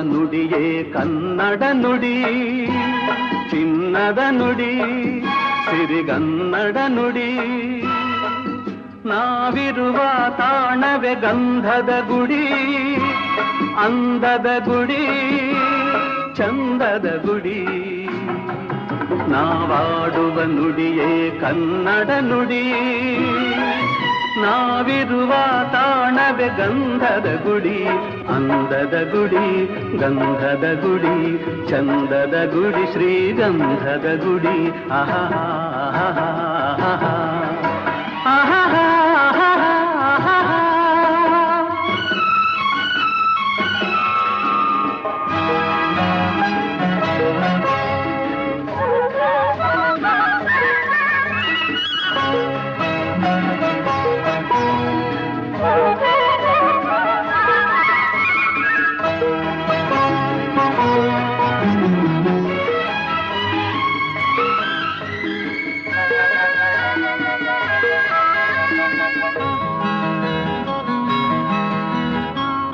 ನುಡಿಯೇ ಕನ್ನಡ ನುಡಿ, ಚಿನ್ನದ ನುಡಿ, ಸಿರಿಗನ್ನಡ ನುಡಿ. ನಾವಿರುವ ತಾಣವೇ ಗಂಧದ ಗುಡಿ, ಅಂದದ ಗುಡಿ, ಚಂದದ ಗುಡಿ. ನಾವಾಡುವ ನುಡಿಯೇ ಕನ್ನಡ ನುಡಿ, ನಾವಿರುವ ತಾಣವೇ ಗಂಧದ ಗುಡಿ, ಅಂದದ ಗುಡಿ, ಗಂಧದ ಗುಡಿ, ಚಂದದ ಗುಡಿ, ಶ್ರೀಗಂಧದ ಗುಡಿ. ಆಹಾ ಆಹಾ ಆಹಾ ಆಹಾ.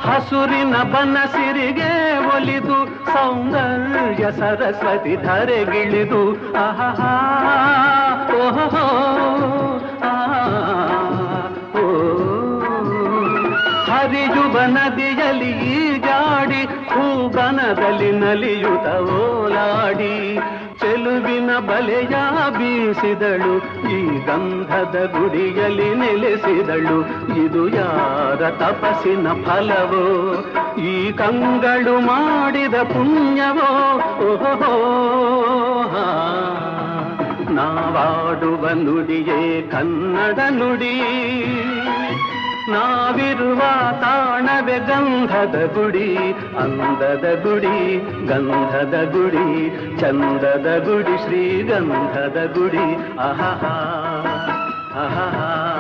ಹಸುರಿನ ಬನಸಿರಿಗೆ ಒಲಿದು ಸೌಂದರ್ಯ ಸರಸ್ವತಿ ಧರೆಗಿಳಿದು ಆಹಾ ಓಹೋ ಹರಿಯುವ ನದಿಯಲ್ಲಿ ಈಜಾಡಿ ಹೂಬನದಲ್ಲಿ ನಲಿಯುತ್ತ ಓಲಾಡಿ ಚೆಲುವಿನ ಬಲೆಯ ಬೀಸಿದಳು, ಈ ಗಂಧದ ಗುಡಿಯಲ್ಲಿ ನೆಲೆಸಿದಳು. ಇದು ಯಾರ ತಪಸ್ಸಿನ ಫಲವೋ, ಈ ಕಂಗಳು ಮಾಡಿದ ಪುಣ್ಯವೋ. ಓಹೋ ನಾವಾಡುವ ನುಡಿಯೇ ಕನ್ನಡ ನುಡಿ, ನಾವಿರುವ ತಾಣವೇ ಗಂಧದ ಗುಡಿ, ಅಂದದ ಗುಡಿ, ಗಂಧದ ಗುಡಿ, ಚಂದದ ಗುಡಿ, ಶ್ರೀಗಂಧದ ಗುಡಿ. ಆಹಾ ಆಹಾ.